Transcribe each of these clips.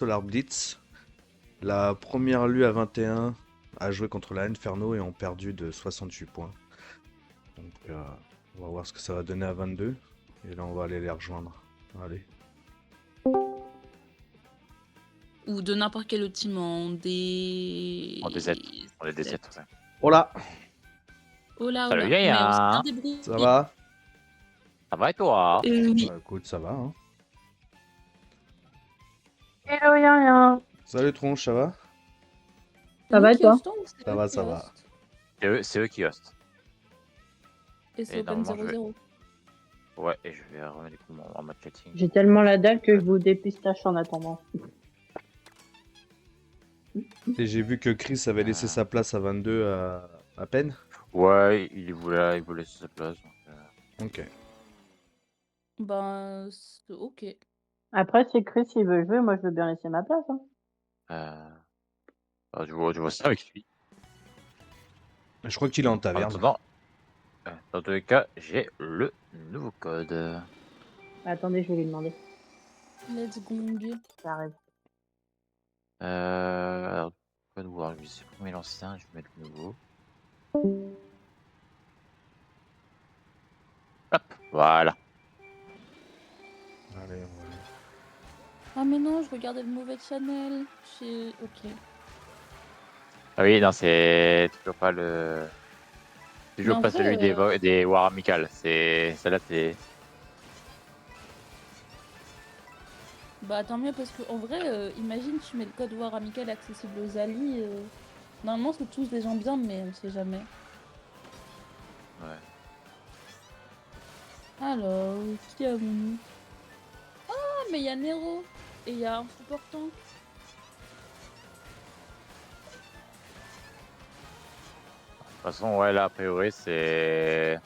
Solar Blitz. La première lue à 21 a joué contre la Inferno et ont perdu de 68 points. Donc on va voir ce que ça va donner à 22. Et là on va aller les rejoindre. Allez. Ou de n'importe quel autre team en D... En DZ. On est DZ, ouais. Oh là, Oh là, oh Salut, là. Yaya. Mais on s'est bien débrouillé. ça va? Ça va et toi? Oui. Bah écoute, ça va hein. Hello Yaya. Salut Tronche, ça va? Ça va et toi? Ça va, ça va. C'est eux qui host. Et c'est Et Open normalement, je 0-0. Ouais, et je vais remettre du coup en mode chatting. J'ai tellement la dalle que je vous dépistache en attendant. Et j'ai vu que Chris avait laissé sa place à 22 à peine. Ouais, il voulait laisser sa place. Donc, Ok. Ben, ok. Après, si Chris il veut jouer, moi je veux bien laisser ma place. Hein. je vois ça avec lui. Je crois qu'il est en En taverne. attendant, dans tous les cas, j'ai le nouveau code. Attendez, je vais lui demander. Let's gong. Ça arrive. Alors, code voir, je sais pas l'ancien, je vais mettre le nouveau. Hop, voilà. Allez, on va aller. Ah mais non, je regardais le mauvais channel. Ok. Ah oui, non, c'est toujours pas le. Toujours Mais en pas vrai, celui des War Amical. Celle-là, c'est. Bah tant mieux parce que en vrai, imagine tu mets le code War amical accessible aux alliés. Normalement c'est tous des gens bien mais on sait jamais. Ouais. Alors, qui avons-nous? Ah mais il y a Nero et il y a un support tank. De toute façon, ouais, là, a priori, c'est.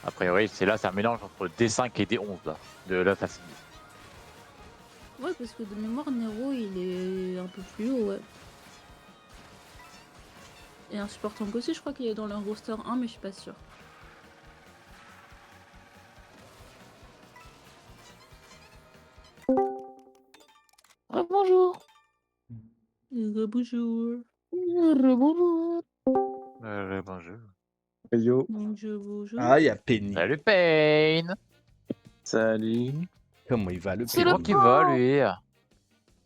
A priori, c'est un mélange entre D5 et D11, là, de l'Assassin. Ouais parce que de mémoire Nero il est un peu plus haut, ouais. Et un support tank aussi, je crois qu'il est dans leur roster 1 mais je suis pas sûre. Bonjour. Bonjour. Bonjour. Bonjour. Yo, Bonjour. Ah, il y a Penny. Salut, Pain. salut. Comment il va le C'est Penny? Comment tu vas, lui?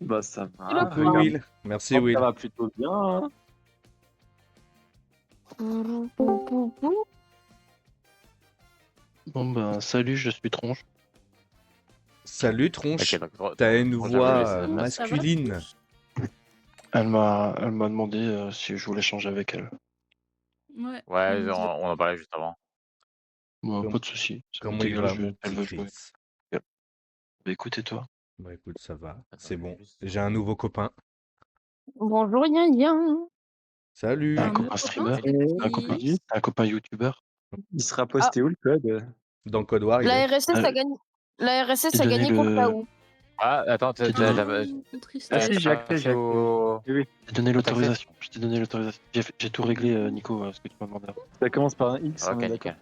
Bah ça Et va. le Coucou Regarde, Will. Merci Will. ça va plutôt bien. Hein. Bon bah salut, je suis Tronche. Salut Tronche. Ok, donc, T'as une j'avoue, voix les- Ça va, masculine. Elle m'a demandé si je voulais changer avec elle. Ouais. Ouais, elle me dit- on en parlait juste avant. Bon, Comme- pas de soucis. Ça Comment m'est il égal, va mon elle petit veut jouer. Chris? Bah écoute, et toi? Bah écoute, ça va. Attends, C'est je vais bon. juste- J'ai un nouveau copain. Bonjour Yaya. Salut. T'as un Un copain nouveau streamer? c'est T'as un copain, t'as un copain youtubeur? Il sera posté où le code? Dans Code War, il La est. RSS a gagné. La RSS J'ai a donné gagné contre le- KO. Ah, attends, J'ai donné- Tristesse. Ah si, j'ai accès, j'ai accès. Oui, oui. J'ai donné Ah, l'autorisation. Je t'ai donné l'autorisation. J'ai tout réglé, Nico, ce que tu m'as demandé. Ça commence par un X, on Ok, est d'accord. nickel.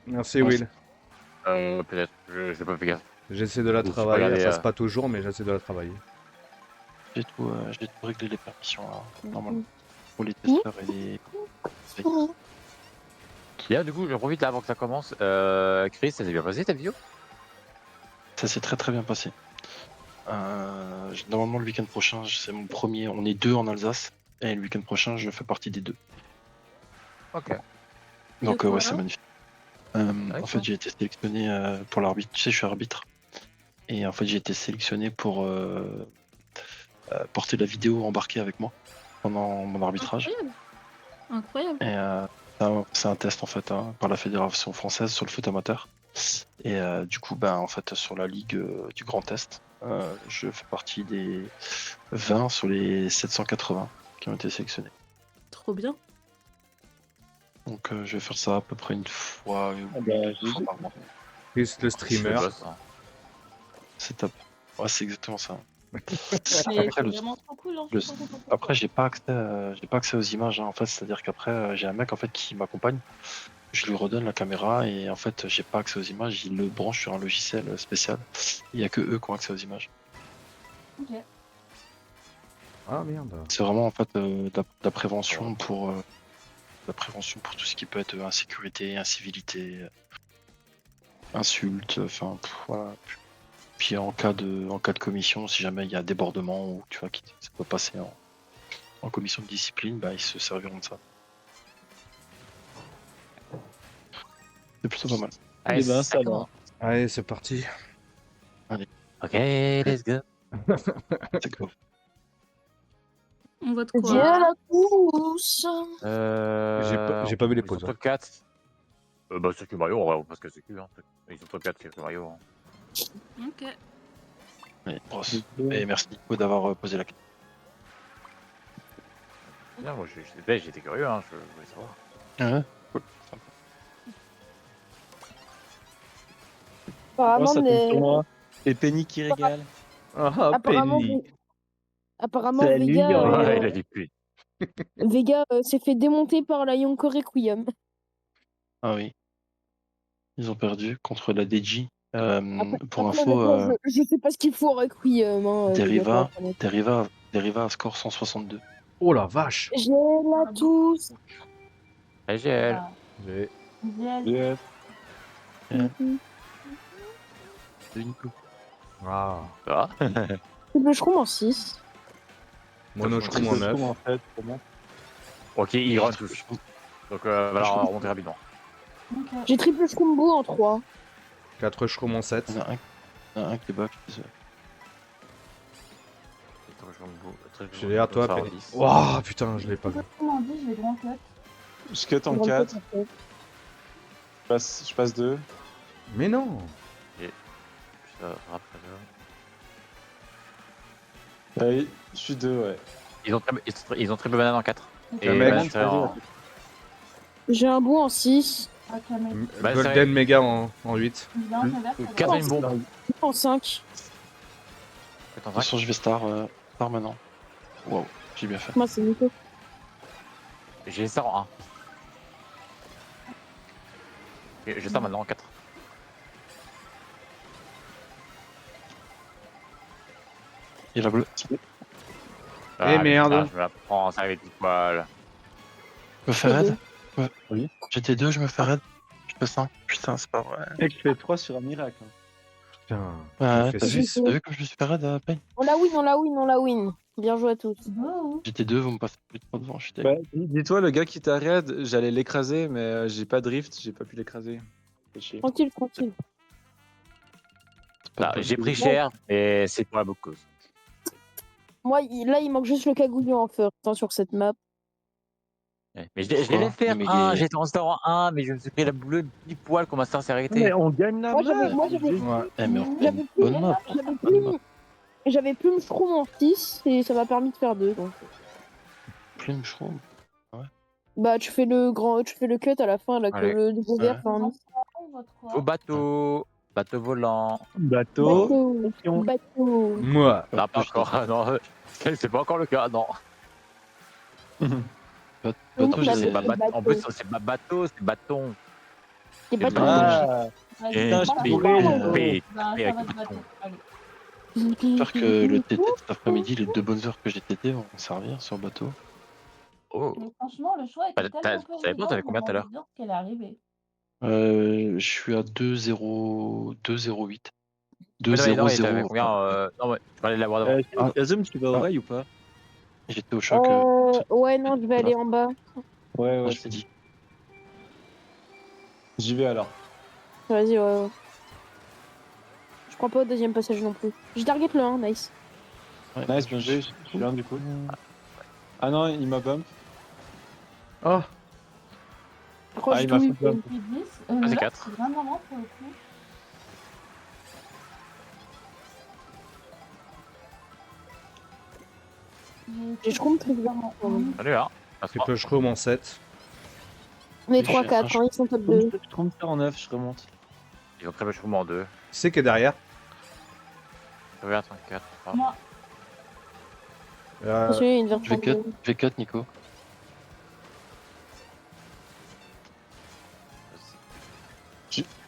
Merci Ouais, Will. Peut-être, je sais pas fait gaffe. J'essaie de la Ou tu peux travailler. Elle regarder, passe pas toujours, mais j'essaie de la travailler. j'ai tout réglé les permissions, là, normalement. Pour les testeurs et les... Bien, du coup, je profite là avant que ça commence. Chris, ça s'est bien passé ta vidéo? Ça s'est très très bien passé. Normalement, le week-end prochain, c'est mon premier. On est 2 en Alsace. Et le week-end prochain, je fais partie des 2. Ok. Donc, quoi, ouais, c'est là magnifique. D'accord. En fait, j'ai été sélectionné pour l'arbitre. Tu sais, je suis arbitre. Et en fait, j'ai été sélectionné pour porter la vidéo embarquée avec moi pendant mon arbitrage. Incroyable. Et c'est un test en fait par la Fédération française sur le foot amateur. Et du coup, ben, en fait, sur la ligue du Grand Est, je fais partie des 20 sur les 780 qui ont été sélectionnés. Trop bien. Donc je vais faire ça à peu près une fois, Ah bah, deux GG. fois par mois. Chris, le C'est le streamer. boss, hein. C'est top. Ouais, c'est exactement ça. Mais Après, c'est le- vraiment trop cool. Hein. le- Je suis trop contente pour Après, toi. j'ai pas accès aux images. En fait, c'est-à-dire qu'après, j'ai un mec en fait qui m'accompagne. Je lui redonne la caméra et en fait, j'ai pas accès aux images. Il le branche sur un logiciel spécial. Il y a que eux qui ont accès aux images. Ok. Ah merde. C'est vraiment en fait de la prévention pour tout ce qui peut être insécurité, incivilité, insulte, enfin voilà. Puis en cas de commission, si jamais il y a débordement ou tu vois ça peut passer en commission de discipline, bah ils se serviront de ça. C'est plutôt pas mal. Allez, Eh ben, ça ça commence. Allez, c'est parti. Ok, let's go. C'est cool. On vote Dieu quoi? à la tous. J'ai pas vu les Ils pauses, sont top 4. Bah, Circuit Mario, ouais, parce que c'est Q. Hein. Ils sont top 4 Circuit Mario. Hein. Ok. Allez, brosse. Et merci Nico d'avoir posé la question. Bien, moi j'étais curieux, hein, je voulais savoir. Ouais, cool. Oh, ça Apparemment, tombe sur moi. Et Penny qui régale. Ah, apparemment, Penny. apparemment Salut, Vega, Aurélien. Il a dit plus. Vega s'est fait démonter par la Yonko Requiem. Ah oui. Ils ont perdu contre la DJ. Pour Après, info, honnêtement, je sais pas ce qu'il faut au Requiem. Deriva a score 162. Oh la vache. J'ai la tous. GL. Bah, J'ai- Ziel. Yes. De Nico. Ah. Ça va? Le shroom en 6. Monochroom en 9. En fait, pour moi. Ok, il run tous. Donc, va leur remonter rapidement. Ok. J'ai triple shroombo en 3. 4 chroom en 7. Il y en a un qui est back. J'ai derrière toi, Penny. Waouh, putain, je l'ai pas vu. Comment on dit, je vais grand cut. Je cut en 4. Je passe 2. Mais non. Allez, je suis 2, ouais. Ils ont triple banane en 4. Ok. Et Le mec. banane, c'est en... J'ai un bout en 6. Ok, mais Bah, Golden Mega en 8. bien, ça va, ça va. 15 une bombe. En 5. De toute façon, je vais star maintenant. Wow, j'ai bien fait. Moi, c'est Nico. J'ai ça en 1. J'ai ça maintenant en 4. Et la bleue. Eh merde. Je me la prends, ça avec des poils. Je me fais raid. Oui. J'étais 2, je me fais raid. Je fais 5. Putain, c'est pas vrai. Mec, je fais 3 sur un miracle. Hein. Putain. Ouais, tu t'as fais vu, 6. comme je me suis fait raid à peine. On la win. Bien joué à tous. Beau. J'étais 2, vous me passez plus de 3 devant, je suis Ouais, dis-toi, le gars qui t'a raid, j'allais l'écraser, mais j'ai pas drift, j'ai pas pu l'écraser. C'est chier. Tranquille. J'ai pris cher, mais c'est pour la bonne cause. Moi, là, il manque juste le cagouillon en feu sur cette map. Mais je l'ai fait Mais 1, j'étais en star en 1, mais je me suis pris la boule du poil quand ma star s'est arrêtée. Mais on gagne la Moi, map. j'avais Ouais. Eh, mais on fait J'avais une plus- bonne map. j'avais plus le shroom en 6 et ça m'a permis de faire 2. Donc. Plume, je trouve. Bah, tu fais le cut à la fin, là, que Allez. le double vert Ouais. fait un On vote quoi? Au bateau volant. Bateau. bateau. Moi. Non, pas encore, non. C'est pas encore le cas, non. Bateau, Bah, j'ai C'est pas bateau. en plus, c'est pas bateau, c'est bâton. C'est Et bateau. Ah, Vas-y, Et parle puis, pas. puis, Bah, ça avec va le te bâton. battre. Allez. J'espère que le TT de cet après-midi, les 2 bonnes heures que j'ai TT vont me servir sur le bateau. Oh. Mais franchement, le choix était tellement Ça dépend, t'avais combien tout à l'heure? bien ce qu'elle est arrivée. Je suis à 2-0... 2-0-8. Non, t'avais 2-0-0. combien non, ouais, tu parlais de la boire d'avant. Kazum, tu vas oreille ou pas? J'étais au choc. Ouais, non, je vais aller en bas. Ouais, je c'est me dis. J'y vais alors. Vas-y, ouais. Je crois pas au deuxième passage non plus. J'ai target le 1, nice. Ouais. Nice, bien joué. Je suis là du coup. Ah non, il m'a bump. Oh. Proche il m'a douille. fait bump. Et 10, c'est là, 4. c'est vraiment rare pour le coup. J'ai shroom très bizarrement. Salut, hein. Triple chroom en 7. On est Oui, je suis 3-4, un ils sont top 2. Je trompe en 9, je remonte. Ils ont très peu chevaux en 2. Qui c'est qui est derrière? Regarde, 34. Moi, Attention, il y a une Je vais version. cut, je vais cut, Nico.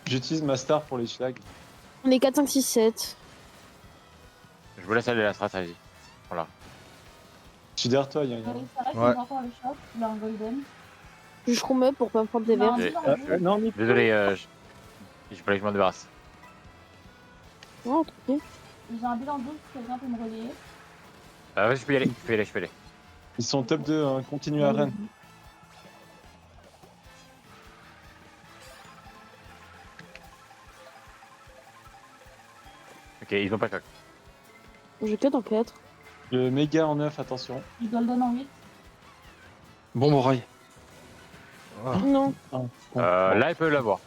J'utilise ma star pour les schlags. On est 4, 5, 6, 7. Je vous laisse aller la strat, vas-y. Voilà. Je suis derrière toi, Yann. Allez, ça reste, Ouais. il va encore le shop. Il a un golden. Je shroom up pour pas me prendre des Il a un verres. bilan en bleu. Non, Nico. Désolé, je fallait que je m'en débarrasse. Non, tranquille. J'ai un bilan 12, quelqu'un peut me relayer. Ouais, je peux y aller, je peux y aller. Ils sont top 2, hein. Continue à Rennes. Ok, ils ont pas coq. J'ai que dans 4. Le méga en 9, attention. J'ai golden en 8. Bon, Moraille. Ah. Non. Là, ils peuvent l'avoir.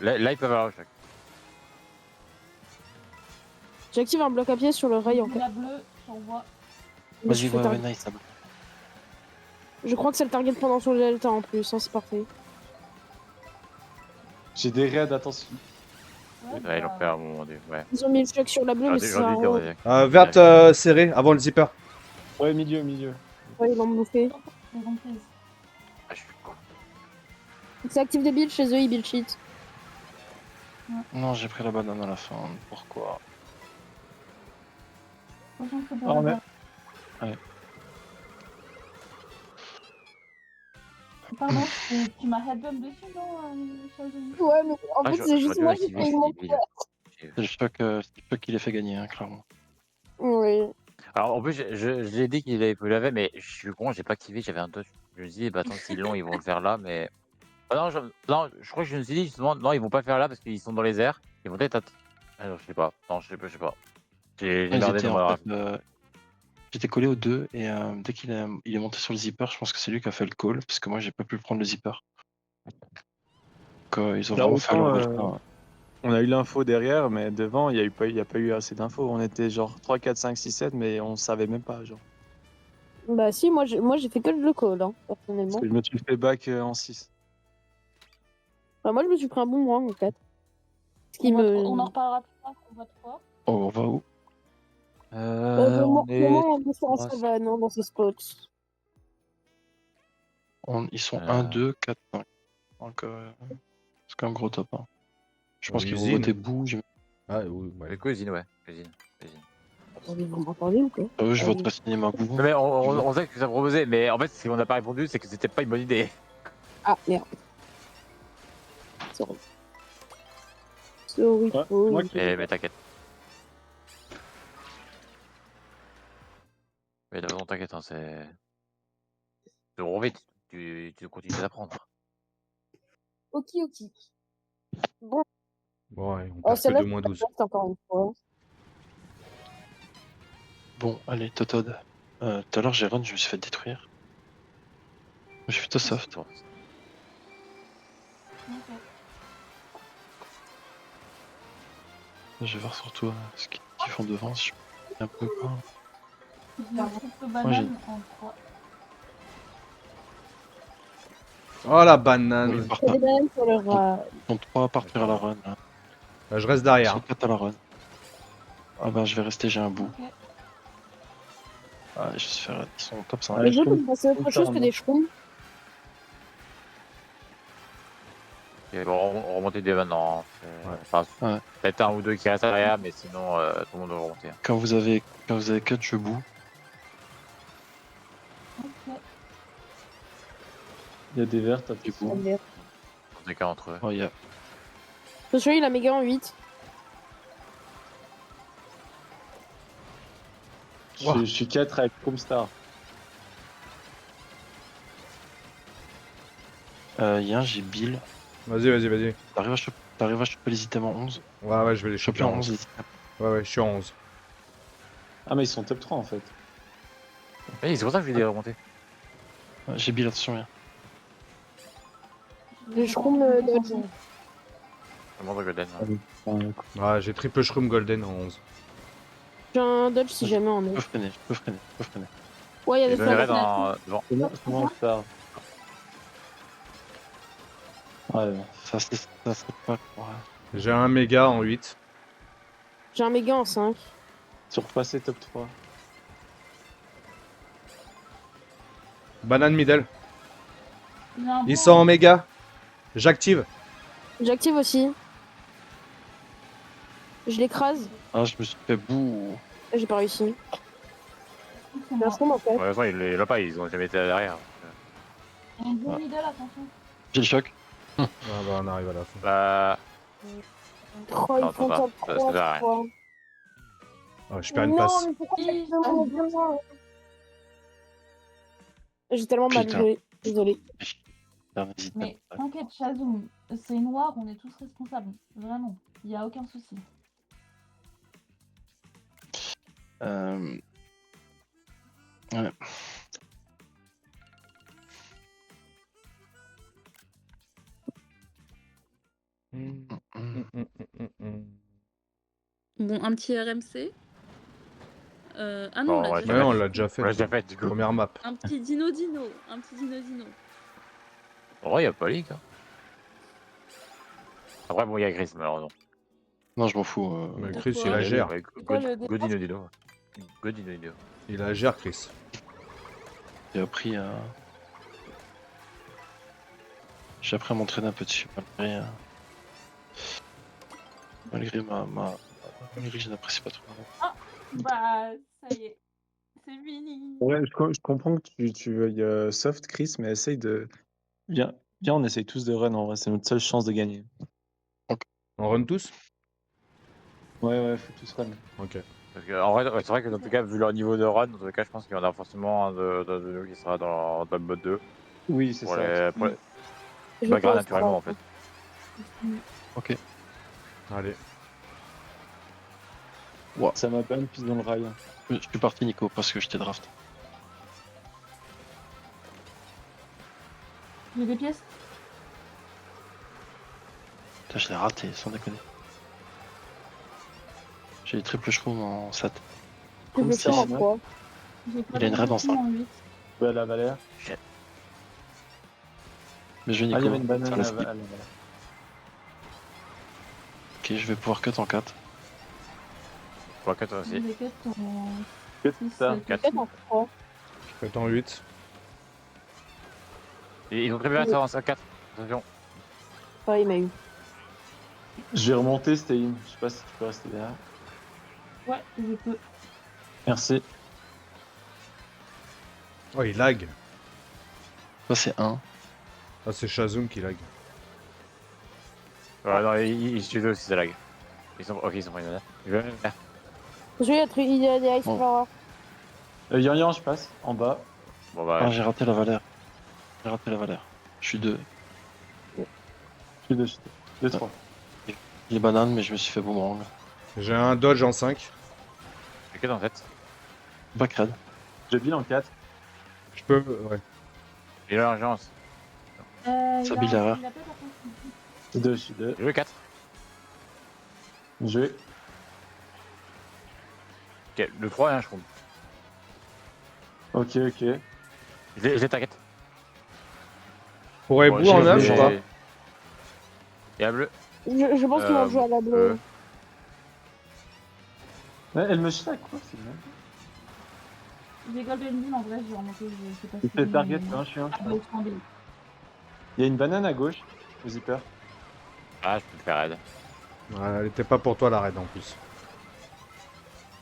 Là, ils peuvent avoir le choc. J'active un bloc à pied sur le rail en Il 4. a bleu, j'envoie. Vas-y, ouais, nice. Je crois que c'est le target pendant son delta en plus, hein, c'est parfait. J'ai des raids, attention. Ouais, ils l'ont fait à un moment donné. Ouais. Ils ont mis le choc sur la bleue, mais c'est J'aurais un dû dire, rôle. ouais. Verte serrée avant le zipper. Ouais, milieu, milieu. Ouais, ils l'ont bouffé. Les bons prises. Ah, je suis con. C'est actif des builds chez eux, ils build cheat. Non, j'ai pris la banane à la fin. Pourquoi? Franchement, c'est Ah, pour mais- la Pardon, tu m'as headbump dessus, non, Shazam? Ouais, mais en Ah, fait, j'aurais c'est juste dû moi qui activer, fais c'est mon. débile. C'est le choc qui les fait gagner, hein, clairement. Oui. Alors, en plus, je l'ai dit qu'il avait pu laver, mais je suis con, j'ai pas activé, j'avais un dodge. Je me suis dit, bah attends, s'ils l'ont, ils vont le faire là, mais. Ah non, je crois que je me suis dit justement, non, ils vont pas le faire là parce qu'ils sont dans les airs. Ils vont peut-être. Ah non, je sais pas. Non, je sais pas. J'ai Ils merdé étaient, dans en ma fait, j'étais collé aux deux et dès il est monté sur le zipper, je pense que c'est lui qui a fait le call parce que moi j'ai pas pu prendre le zipper. Donc ils ont Alors, vraiment fait autant, leur delta. on a eu l'info derrière, mais devant, il y a pas eu assez d'infos. On était genre 3, 4, 5, 6, 7, mais on savait même pas, genre. Bah si, moi j'ai fait que le call, hein, Parce personnellement. que je me suis fait back en 6. Bah, moi je me suis pris un boomerang en fait. Ce qui On va- me. On en reparlera plus tard, on va 3. Oh, on va où? on est. Comment on peut faire en trois, savane hein, dans ces spots? Ils sont Euh. 1, 2, 4, 5. Donc c'est quand même gros top. Hein. Je pense qu'ils vont Usine. voter bout. Ah, oui, ouais. Les cuisines, ouais. Cuisine. Attendez, vous m'entendez ou quoi? Je vote pas cinéma goût. Non, mais on sait que ça proposait, mais en fait, si on n'a pas répondu, c'est que c'était pas une bonne idée. Ah merde. Sorry. Sorry. Ouais, oh. moi Mais t'inquiète. Mais de toute façon, t'inquiète, hein, c'est. Tu roules vite, tu continues d'apprendre. Ok, ok. Bon, Bon, ouais, on oh, perd que celle-là, 2 moins 12. c'est encore une fois. Bon, allez, Totod. Tout à l'heure, j'ai run, je me suis fait détruire. Je suis plutôt soft. Je vais voir surtout ce qu'ils font devant. Si je peux un peu quoi. J'ai un triple j'ai- banane en 3. Oh la Oui, banane. ils partent Il y a pas. des bananes sur leur. Ils sont 3 à partir à la run. Là. Je reste Ils derrière. sont 4 à la run. Ah bah, je vais rester, j'ai un bout. Ok. Ah, je vais se faire. Ils sont top 5. Ouais, Les je jeux trouve- peuvent passer autre chose que Totalement. des schtroumpfs. Et bon, on remonter dès maintenant. Hein. Ouais. Enfin, Ouais. peut-être un ou deux qui restent à l'arrière, mais sinon, tout le monde doit remonter. Hein. Quand vous avez 4 je boue. Ok. Il y a des vertes, Du attention. coup, On est qu'un entre eux. oh, il y a. Attention, il a méga en 8. Je suis 4 avec Comstar. J'ai Bill. Vas-y. T'arrives à choper les items en 11. Ouais, je vais les Choper choper en en 11 11. les items. Ouais, je suis en 11. Ah, mais ils sont top 3 en fait. Oui, c'est pour ça que je vais les remonter. J'ai Bill, attention, rien. Le shroom dodge. Je monte Golden. Hein. Ouais, j'ai triple shroom golden en 11. J'ai un dodge si jamais on Je est. peux freiner. Ouais, il y a Je des verrai flammes. devant. C'est bon, Star. Ouais, Ça, c'est pas. Ouais. J'ai un méga en 8. J'ai un méga en 5. surpassé top 3. Banane middle. Il a un Ils bon- sont en méga. J'active. J'active aussi. Je l'écrase. Ah, je me suis fait boue. J'ai pas réussi. C'est Bien moi. sûr, en fait. De toute façon, ils l'ont pas, ils ont jamais été derrière. Un bon middle, attention. J'ai le choc. Ah bah on arrive à la fin. Bah, Oh, ils Non, font ça ça va. Ça trois sert à rien. fois. Ah, je perds une passe. Non, mais pourquoi Oui, ça me demande de moi? J'ai tellement mal Putain. joué. Désolé. N'hésite Mais pas. t'inquiète, Chazoum, c'est noir, on est tous responsables. Vraiment, il n'y a aucun souci. Ouais. Bon, un petit RMC. Ah Bon, non, on l'a ouais, déjà Ouais, fait. on l'a déjà on fait. l'a déjà fait, du coup. Première map. Un petit dino-dino. Un petit dino-dino. En vrai, il n'y a pas League. Hein. Après, bon, il y a Chris, malheureusement. Non, je m'en fous. Mais Chris, Pourquoi il la Ouais, gère. ouais, C'est quoi le Godino Dino. Godino Dino. Il la gère, Chris. J'ai appris à. J'ai appris à m'entraîner un peu dessus, malgré malgré que je n'apprécie pas trop. Bah, ça y est. C'est fini. Ouais, je comprends que tu veuilles soft, Chris, mais essaye de. Viens, on essaye tous de run en vrai, c'est notre seule chance de gagner. On run tous? Ouais, faut tous run. Ok. Parce que, en vrai, ouais, c'est vrai que dans tous les cas, vu leur niveau de run, dans tous les cas, je pense qu'il y en a forcément un de nous qui sera dans le mode 2. Oui, c'est Pour ça. les Je bagarres pense naturellement, pas. en fait. Ok. Allez. Ça m'a pas une piste dans le rail. Je suis parti, Nico, parce que je t'ai draft. J'ai des pièces. Putain, je l'ai raté, sans déconner. J'ai les triple shrooms en 7. Tu veux faire en quoi? J'ai pas Il a une de raid en documents en 8. Ouais, à la Valère. Mais je vais Ah, il y Nico. avait une banane Ça à laisse- la Valère. Ok, je vais pouvoir cut en 4. Quoi que toi aussi. Des quêtes en Que 6, ça. 7, Quatre. Peut-être en 3. Faites en 8. Et ils ont très bien ça en 5-4. Attention. Ah, il m'a eu. Je vais remonter, Stein. Je sais pas si tu peux rester derrière. Ouais, je peux. Merci. Oh, il lag. Ça, c'est 1. Ah, c'est Shazoom qui lag. Ouais, non, ils suivent aussi, ça lag. Ok, ils sont pris une banane. Je vais même faire. Il y a des Ice Bon. Flower. Yan, je passe, en bas. Bon, bah, Ah, j'ai raté la valeur. Je suis 2. Je suis 2, 2, 3. Les bananes, mais je me suis fait boomerang. J'ai un dodge en 5. j'ai que dans tête. Back red. Je bill en 4. Je peux. Ouais. J'ai l'urgence. Ça bille l'erreur. il a pas par contre. Je suis 2, je suis 2. J'ai eu 4. Je vais. Ok, le 3 et 1, je crois. Ok. Je les t'inquiète. Pour Ebou en 9 ou pas? Et à bleu. Je pense qu'ils vont jouer à la bleue. Ouais, elle me stack, quoi, c'est bien. J'ai Golden Bean en vrai, j'ai remonté, je sais pas Il si. fait target, hein, je suis un. Ah, bah, autant des- Il y a une banane à gauche, au zipper. Ah, je peux te faire raid. Ouais, elle était pas pour toi la raid en plus.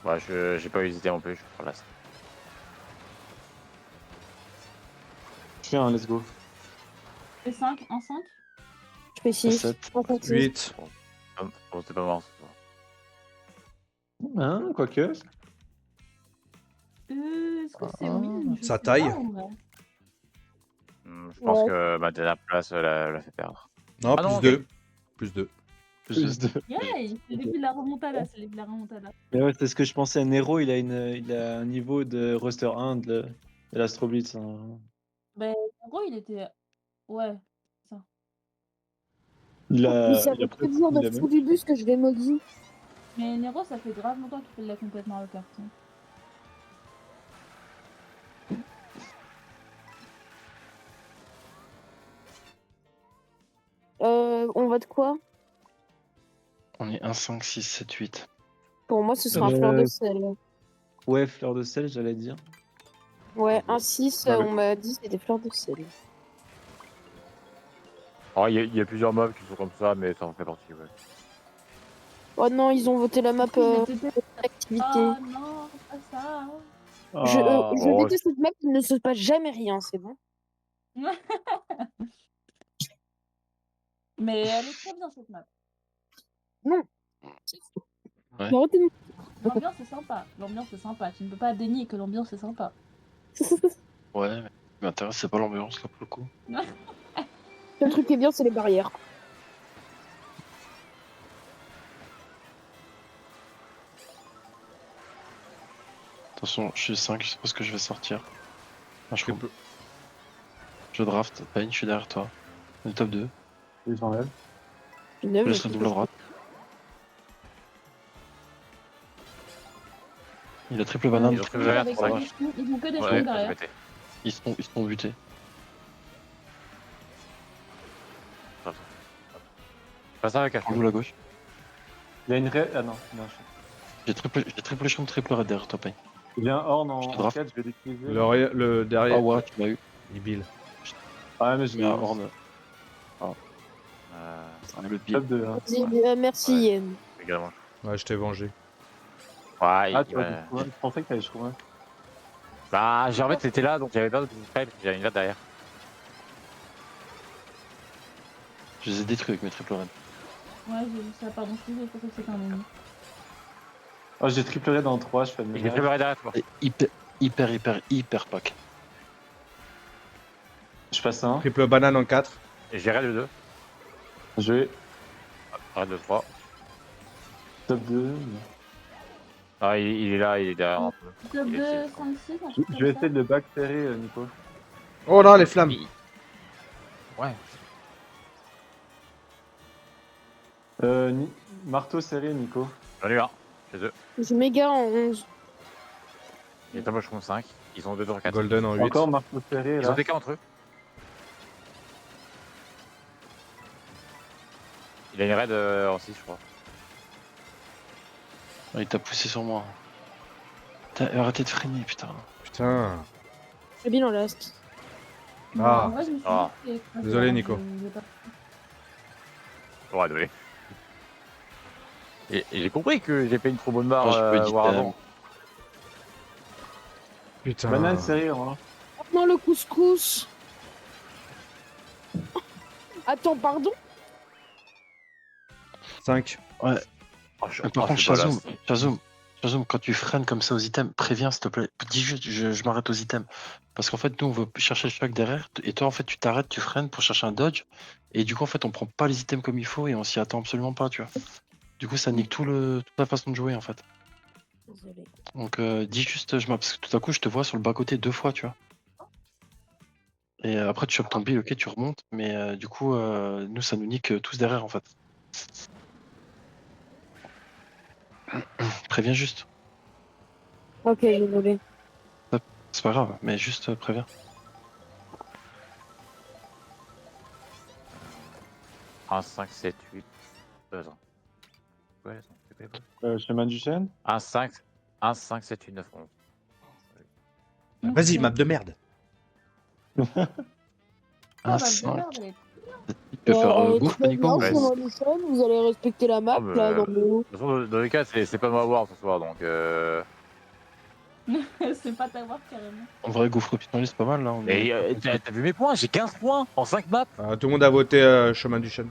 Ouais, j'ai pas hésité non plus, je prends l'as. Je fais un, let's go. Et 5, un 5. Je fais 6. 7. 8. Bon, c'est pas mort. Hein, quoique. Est-ce que c'est win? Je Ça sais taille. pas, en vrai. Je pense Ouais. que ma dernière place l'a fait perdre. Non, Ah plus non, 2. Plus 2. Plus de. Yay! C'est le début de la remontada, c'est le début de la remontada. Mais ouais, c'est ce que je pensais. Nero, il a un niveau de roster 1 de l'Astro Blitz. Hein. Ben, en gros, il était. Ouais, ça. Il Mais a. ça Il a fait 4 jours de fou du bus que je vais maudit. Mais Nero, ça fait grave longtemps qu'il fait de la compète Mario Kart. Hein. On va de quoi? On est 1, 5, 6, 7, 8. Pour moi, ce sera un fleur de sel. Ouais, fleur de sel, j'allais dire. Ouais, un 6, Allez. on m'a dit c'est des fleurs de sel. Oh, il y a plusieurs mobs qui sont comme ça, mais ça en fait partie, ouais. Oh non, ils ont voté la map Mais t'étais- activité. Ah non! Je Oh, déteste cette map, il ne se passe jamais rien, c'est bon. Mais elle est très bien cette map. Non. Ouais. Mais arrêtez de L'ambiance est sympa. L'ambiance est sympa. Tu ne peux pas dénier que l'ambiance est sympa. Ouais, mais ce qui m'intéresse, c'est pas l'ambiance là pour le coup. Le truc qui est bien, c'est les barrières. Attention, je suis 5, je sais pas ce que je vais sortir. Ah, je, Triple- je draft, Pain, je suis derrière toi. On est top 2. Oui, j'enlève. Je suis neuf, Je laisse le double à droite. Il a triple banane. Ils ont fait Ils le ont vert, des ouais. ils ont que des Ouais, fonds je derrière. mettais. Ils sont butés. Je passe avec un Je joue la gauche. Il y a une raid. Ah non, non. J'ai triple champ, triple red derrière toi, Pain. Il y a un horn Je te en draft. 4, je vais l'utiliser. Le Ah derrière, ouais, tu m'as eu. il bill. Ah, mais Je je mets un l'ai horn. Le bill. top 2. Hein. Vas-y, merci. Yann. également. Ouais, je t'ai vengé. Ouais, Ah, il m'a- je pensais que t'allais trouver. Bah, en fait, t'étais là, donc j'avais pas d'autre spell, j'avais une verte derrière. Je les ai détruits avec mes triple red. Ouais, j'ai vu ça. Pardon, je suis pour que c'est un ennemi. Oh, j'ai triple raid en 3, je fais de Il est mes préparé derrière toi. C'est hyper pack. Je passe un. Triple banane en 4. Et j'ai raid le 2, Je vais raid le 3. top 2. Ah, il est là, il est derrière. un peu. Top Il est 2, safe. 5, 6, un Je truc je comme vais ça. essayer de le backterrer, Nico. Oh non, les flammes. Ouais. Marteau serré, Nico. J'en ai eu un, chez eux. Je méga en 11. Il est top champ 5. Ils ont 2 tours 4. Golden en 8. Encore marteau serré, Ils ont là. des cas entre eux. Il a une raid en 6, je crois. Ah, il t'a poussé sur moi. Arrêtez de freiner, putain. Putain. J'ai bien en last. Bon, Ah. en vrai, je me suis Ah. dit que c'était- Désolé, Nico. j'ai pas- Ouais, désolé. Et j'ai compris que j'ai fait une trop bonne barre Ah, je peux dire, voir avant. Putain. Banane serré, hein. Oh non, le couscous. Attends, pardon. 5. Oh, Par contre, c'est pas là. Shazam, quand tu freines comme ça aux items, préviens s'il te plaît. Dis juste, je m'arrête aux items. Parce qu'en fait, nous, on veut chercher le choc derrière. Et toi, en fait, tu t'arrêtes, tu freines pour chercher un dodge. Et du coup, en fait, on prend pas les items comme il faut et on s'y attend absolument pas, tu vois. Du coup, ça nique toute la façon de jouer, en fait. Désolé. Donc, dis juste, parce que tout à coup, je te vois sur le bas-côté 2 fois, tu vois. Et après, tu chopes ton bill, ok, tu remontes. Mais du coup, nous, ça nous nique tous derrière, en fait. Préviens juste. Ok, désolé. C'est pas grave, mais juste préviens. Un 5, 7, 8. Attends. Ouais, attends, c'est pas- Chemin du chêne. Un 5, 7, 8, 9, 11. Vas-y, map de merde. Oh, Un bah, de 5. merde, elle est- Tu peux faire gouffre, très Nico? bien, Ouais, sur l'audition, vous allez respecter la map, Oh, mais, là, dans le... De toute façon, dans les cas, c'est pas ma war ce soir, donc C'est pas ta voir carrément. En vrai, gouffre pistonnier, c'est pas mal, là. Et t'as vu mes points? J'ai 15 points en 5 maps. Tout le monde a voté chemin du chêne.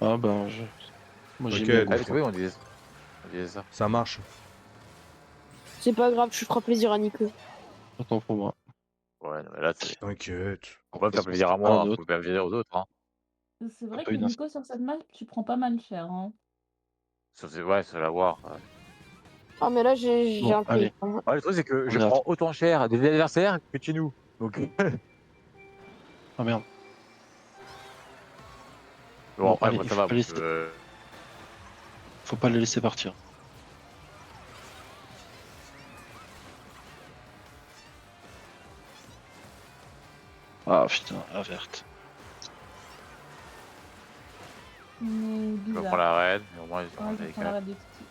Ah, ben, moi, j'ai Ok, mis le donc- Ah, gouffre. oui, on disait ça. Ça marche. C'est pas grave, je ferai plaisir à Nico. Autant pour moi. Ouais, non, mais là, c'est. T'inquiète. On va me faire plaisir à Un moi, autre. faut faire plaisir aux autres. Hein. C'est vrai peu que une Nico, sur cette map, tu prends pas mal cher. Hein. Ouais, c'est la war. Ah, mais là, j'ai Bon, un prix. allez. Ouais, le truc, c'est que je On est à prends autant cher des adversaires que de chez nous. Donc, Ah, merde. bon, après, allez, moi, il ça faut va. pas laisser- Faut pas les laisser partir. Ah, putain, la verte. Mais Je bizarre. prends la raid, mais au moins, ils Ouais, ont je des prends la cas. raid de Titi.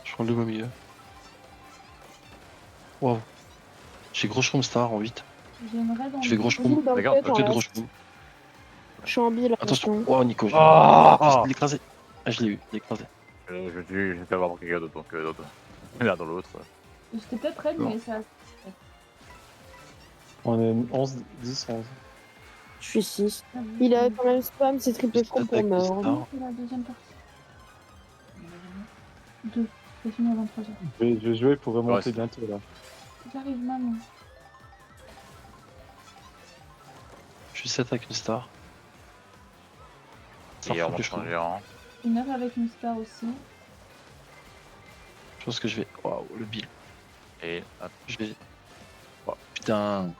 Je prends le double au milieu. Waouh. J'ai gros shroom star en 8. J'ai une raid en Je fais gros deux. shroom. Dans le D'accord, tête, en Que de gros reste. shroom. Je suis en bille, là. Attention. Oh, Nico. Ah Je l'ai écrasé. Ah, je l'ai eu. Je l'ai écrasé. Je suis fait avoir quelqu'un d'autre, donc l'un dans l'autre. J'étais peut-être reine, Non. mais ça. On est 11, 10, 11. Je suis 6. Il a quand même spam ses triple Juste francs pour avec les meurtre. stars. C'est la deuxième partie. 2. C'est fini à 23h. Je vais jouer pour remonter Ouais, bientôt là. J'arrive, maman. Je suis 7 avec une star. Ça Et on fout va les cheveux. changer en. Une heure avec une star aussi. Je pense que je vais. Waouh, le bill. Et hop. Je vais. Oh, putain.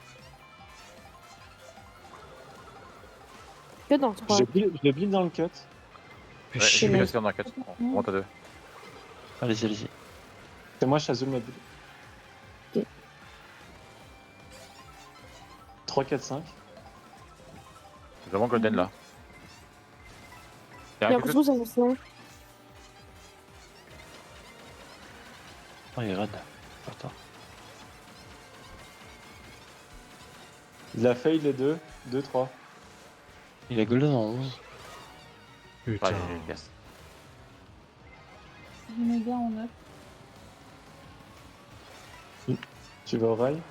Que dans 3. Je build dans le cut. Ouais, je suis bien. resté dans la 4. On monte à 2. Allez-y, allez-y. C'est moi, Shazul m'a build. Ok. 3, 4, 5. Nous avons Golden là. J'ai l'impression que ça me fait. Oh, il est raide. Attends. Il a fail les deux. 2, 3. Il a golden en 11. Putain. Ouais, j'ai une pièce. J'ai mes gars en 9. Tu vas au rail.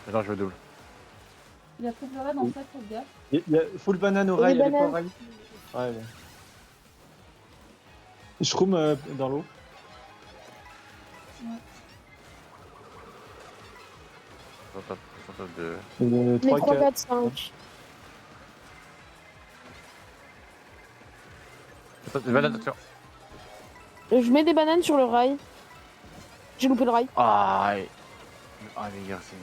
Maintenant je veux double. Il a pris le raid en fait, le gars. Il y a full banane au Et rail, les elle est pas au bananes. rail. Ouais, ouais. Shroom dans l'eau. Top 2. Les 3, 3, 4. 4, 5. Attention. Je mets des bananes sur le rail. J'ai loupé le rail. Ah, les gars, c'est.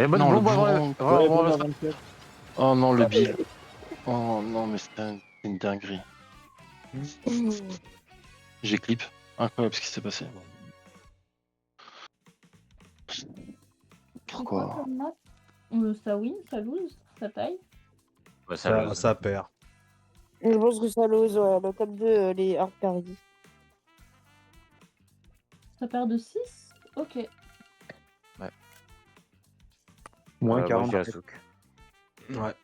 Et bonne Non, le bombe avant bouillon. Ouais, bon, le. 24. Oh non, le bill. Oh non, mais c'est une dinguerie. J'ai clip. Incroyable ce qui s'est passé. Pourquoi? Comme match ça win, ça lose, ça taille. Ouais, Ça perd. Je pense que ça lose, ouais. Le top 2, les hard carry. Ça perd de 6. Ok. Moins Moi, 40. je dirais Souk. Ouais.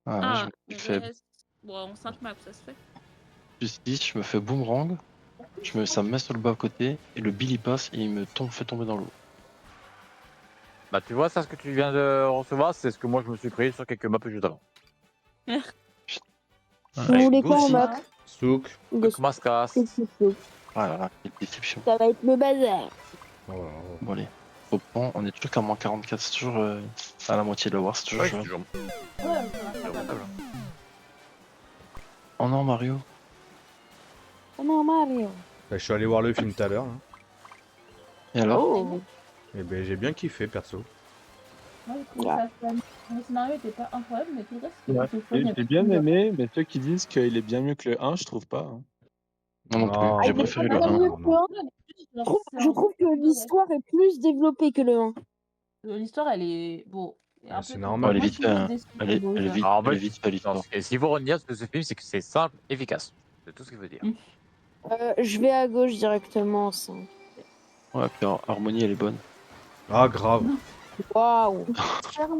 Ah, je me fais Bon, en 5 maps, ça se fait. plus 10, je me fais boomerang. Ça me met sur le bas côté et le bill il passe et il me fait tomber dans l'eau. Bah, tu vois, ça, ce que tu viens de recevoir, c'est ce que moi je me suis pris sur quelques maps juste avant. Vous voulez quoi en Goosey. map? Souk. Donc, Mascas. Ah là là, quelle déception. Ça va être le bazar. Oh là là. Bon allez, au point, on est toujours qu'à moins 44, c'est toujours à la moitié de la war, c'est toujours Ouais, c'est jouable. toujours Ouais, c'est remontable. Oh non, Mario. Oh non, Mario. Bah, je suis allé voir le film tout à l'heure. Hein. Et alors? Oh. Et ben j'ai bien kiffé perso. Moi, j'ai trouvé ça fun. Le scénario était pas incroyable, mais tout le reste, Ouais. c'était fun. Il y a J'ai bien plus de- aimé, mais ceux qui disent qu'il est bien mieux que le 1, je trouve pas. Hein. Moi non plus, Non, j'ai il est préféré pas le mal 1. mieux non, que non. le 1. Genre, Je trouve que l'histoire est plus développée que le 1. L'histoire, elle est. Bon. Ouais, c'est normal. Elle est Moi, vite je suis juste fait, déçue Elle de est Bowser. vite, Alors, en elle est fait, vite fait l'histoire. et s'il faut retenir de ce film, c'est que c'est simple, efficace. C'est tout ce qu'il veut dire. Je vais à gauche directement. Ça. Ouais, puis Harmonie elle est bonne. Ah grave. Waouh.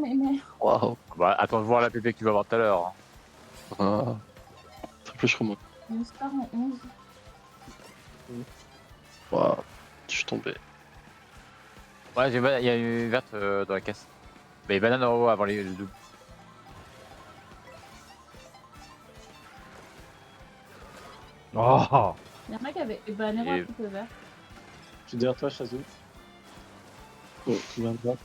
Mais... Waouh. Bah, attends de voir la PP que tu vas voir tout à l'heure. Hein. Ah. Triple shroom. Une star en 11. Waouh. Je suis tombé. Ouais, il y a une verte dans la caisse. Mais banane en haut avant les doubles. Oh. Il y en a qui avaient. Bah, Nero a Et- pris le vert. Je suis derrière toi, Shazul. Oh, tu viens de voir.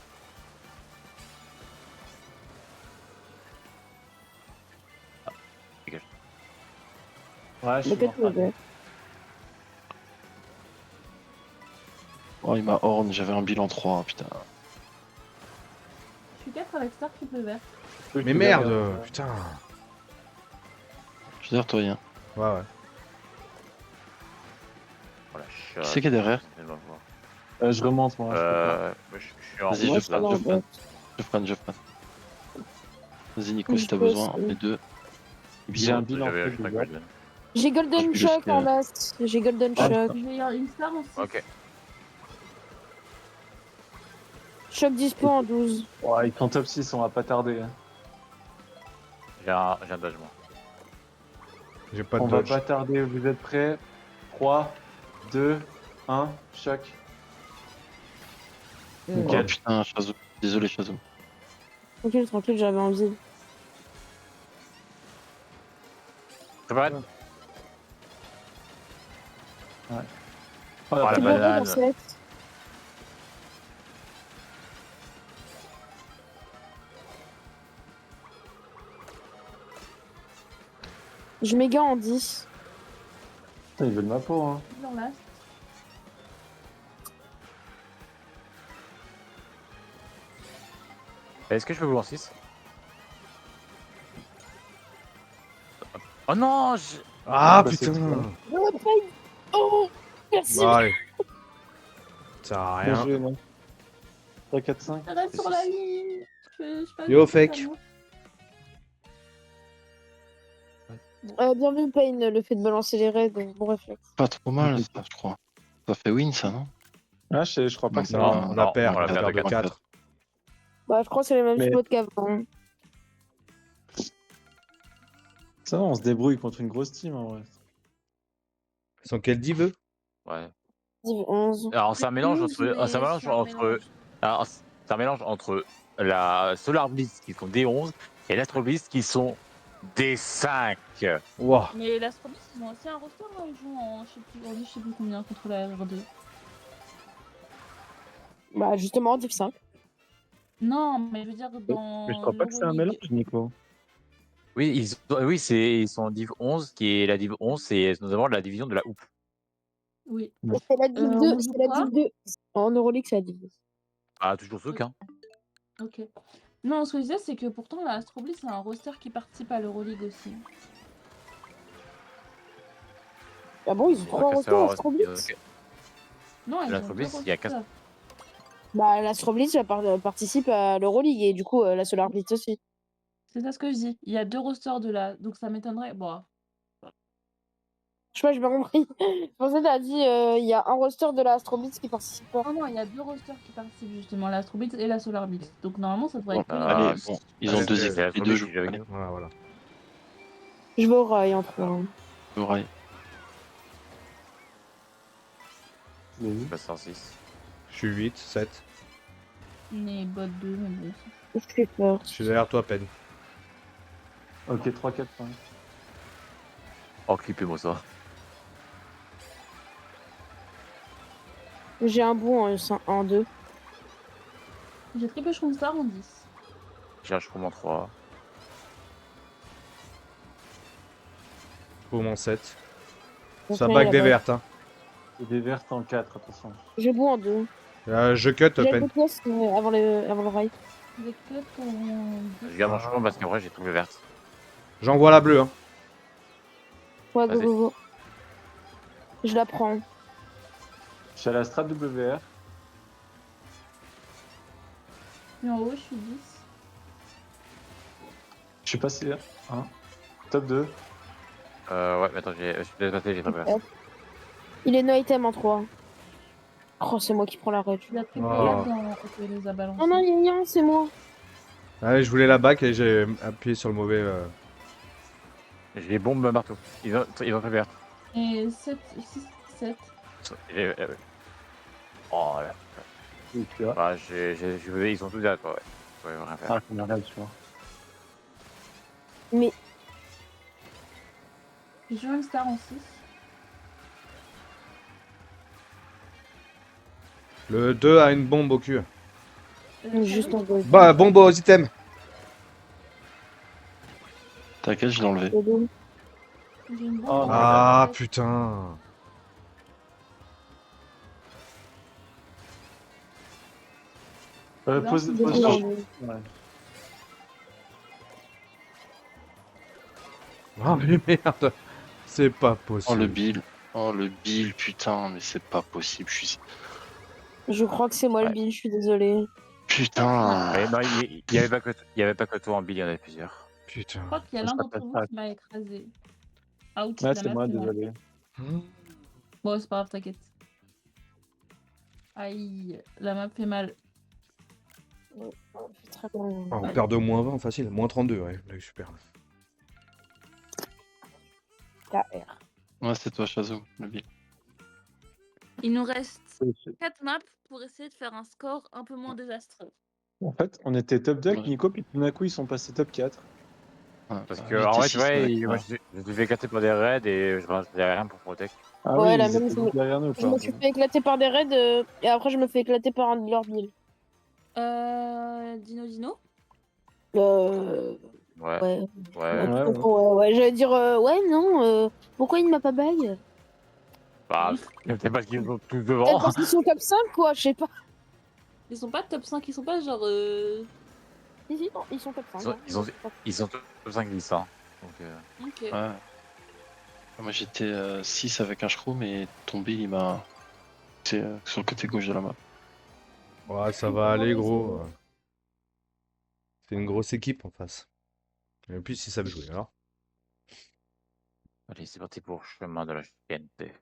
Dégage. Ouais, je Le suis 4 mort. vert. Oh, il m'a horn, j'avais un bilan 3, putain. Je suis 4 avec star triple vert. Mais merde, putain. Je suis derrière toi, rien. Ouais ouais. Voilà, Qui c'est qui est derrière? Je remonte, moi. je peux pas. Je suis en Vas-y, Moi, je je suis dans prends, le je prends. bot. Je prends. Vas-y, Nico, si Je t'as peux besoin, aussi. les deux. J'ai un bilan J'avais triple pas vert. Golden. J'ai Golden Je Shock jusqu'à- en last. J'ai Golden Ah, Shock. J'ai une star en 6. Ok. Shock dispo en 12. Ouais, ils sont top 6, on va pas tarder. Hein. J'ai un dodge, moi. J'ai pas de On va dodge. pas tarder, vous êtes prêts? 3, 2, 1, choc. Oh Nickel. putain, Shazou. Désolé, Shazou. Tranquille, tranquille, j'avais envie. Préparé. Oh, Oh, la la C'est banane. bon, banane. dans 7. Je méga en 10. Putain, ils veulent ma peau, hein. Dans l'as. Est-ce que je peux jouer en 6? Oh non, Ah Bah, c'est putain. bon. Oh, Pain. Oh, merci. Bon, allez. Ça sert à Bien rien. joué, non? 3, 4, 5. Reste sur la ligne. Je fais pas Yo, de fake. ça, Bien vu, Pain, le fait de me lancer les raids, bon réflexe. Pas trop mal, ça, je crois. Ça fait win, ça, non? Ah, je crois pas que ça Non, va. On a non, perd, on a on a perdu perdu de 4. Bah, je crois que c'est les mêmes Mais- spots qu'avant. Ça va, on se débrouille contre une grosse team, en vrai. Ils sont quel div eux? Ouais. Div 11. Alors, c'est un mélange entre. C'est un mélange entre. Alors, c'est un mélange entre la Solar Blitz qui sont D11 et l'Astro Blitz qui sont D5. Wow. Mais l'Astrobis, ils ont aussi un roster, hein, ils jouent en je sais plus combien contre la R2. Bah, justement, Div 5. Non, mais je veux dire, dans. Mais je crois pas que c'est un l'Euroleague. mélange, Nico. Oui, ils sont en Div 11, qui est la Div 11, c'est notamment la division de la Houpe. Oui. C'est la Div 2. on joue C'est la quoi Div 2. En Euroleague, c'est la Div 2. Ah, toujours ceux hein. Ok. Non, ce que je disais, c'est que pourtant, la Astroblis, c'est un roster qui participe à l'Euroleague aussi. Ah bon, ils ont 3 rosters, Astroblis. Non, ils ont L'Astroblis, deux il y a rosters. Bah, l'Astroblis participe à l'Euroleague et du coup, la Solar Blitz aussi. C'est ça ce que je dis. Il y a deux rosters de la. Donc ça m'étonnerait. Bon. Je sais pas, j'ai pas compris. Je pensais que t'as dit il y a un roster de la Astrobits qui participe pas. Non, non, il y a deux rosters qui participent justement, la Astrobits et la Solar Blitz. Donc normalement, ça devrait Bon, être que les allez, deux. bon, ils ont allez, deux c'est équipes, les deux jouent. Allez, Voilà, voilà. Je vais au rail en 3. au rail. Je l'ai vu. Bah, 106. Je suis 8, 7. Mais bot 2, mais bon. Je fais peur. Je suis derrière toi, Pen. Ok, 3, 4, 5. Oh, clippez-moi ça. J'ai un bout en 2. J'ai triple star en 10. J'ai un chromo en 3. Pour mon 7. Donc, Ça là, back il y a des pas- vertes. Hein. Et des vertes en 4, attention. J'ai bout en 2. Je cut, J'ai Pen. deux pièces avant le rail. J'ai que ton. Je garde mon chromo parce qu'après, j'ai trouvé verte. J'envoie la bleue. Hein. Ouais, go, Vas-y. go, go. Je la prends. Je suis à la strat WR. Et en haut, je suis 10. Je suis passé là. Top 2. Ouais, mais attends, je suis dépassé, j'ai pas verte. Il est no item en 3. Oh, c'est moi qui prends la rage. Il a triple Oh. dans. Ok, il les a balancés. Oh non, non, c'est moi. Allez, je voulais la back et j'ai appuyé sur le mauvais. J'ai bombe marteau. Ils ont fait verte. Et 7, 6, 7. Oh là. Et tu as. Bah, ils sont tous là, quoi, ouais. Ouais, rien faire. Ah, combien là, tu vois. Mais J'ai joué une star en 6. Le 2 a une bombe au cul. juste en go. Bah, bombe aux items. T'inquiète, je l'ai enlevé. J'ai une bombe. Oh, Ah, putain. Pose J'ai pose bout en sur- 2. Ouais. Oh, mais merde. C'est pas Oh, possible. le Bill. Oh, le Bill, putain, mais c'est pas possible. Je crois que c'est moi le Ouais. bill, je suis désolée. Putain. Mais non, il y avait pas que toi en Bill, il y en avait plusieurs. Putain. Je crois qu'il y a l'un d'entre vous qui m'a écrasé. Out, Ouais, la c'est map, moi, c'est moi. désolé. Bon, c'est pas grave, t'inquiète. Aïe, la map fait mal. Oh, très bien. Oh, on perd de moins 20 facile. Moins 32, ouais. Là, super. KR. Ouais, c'est toi, Chazou, le bill. Il nous reste 4 maps pour essayer de faire un score un peu moins désastreux. En fait, on était top 2 avec Ouais. Nico, puis tout d'un coup, ils sont passés top 4. Ouais, Parce bah, que, en j'étais vrai, tu 6 vois, avec moi, toi. je suis fait éclater par des raids et je faisais rien pour protect. Ah Ouais, oui, la ils même, étaient je me- derrière nous, Je quoi. me suis fait éclater par des raids et après je me fais éclater par un de leurs builds. Dino. Euh... Ouais. Ouais. Ouais. Ouais, ouais. Ouais. J'allais dire ouais, non, pourquoi il ne m'a pas bague? Bah, peut-être parce qu'ils sont tous Peut-être devant. parce qu'ils sont top 5, quoi, je sais pas. Ils sont pas top 5, ils sont pas genre. Si, non, ils sont top 5. Ils sont top 5 glissants. Donc, Ok. Ouais. Moi, j'étais 6 avec un shroom et ton bill, il m'a. C'est sur le côté gauche de la map. Ouais, ça va aller, gros. C'est une grosse équipe en face. Et puis, ils savent jouer, alors. allez, c'est parti pour chemin de la chienneté.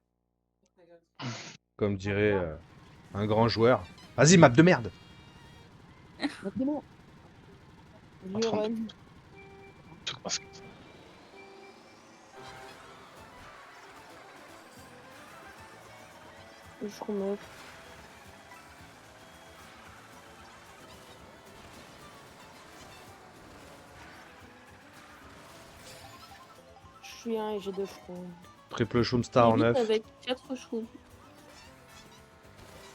Comme dirait un grand joueur. Vas-y, map de merde! Maintenant. En Je 32. run. Tout commence comme ça. Je remets. Je suis un et j'ai 2 fronts. Triple Shoomstar en Limite 9. avec 4 shrooms.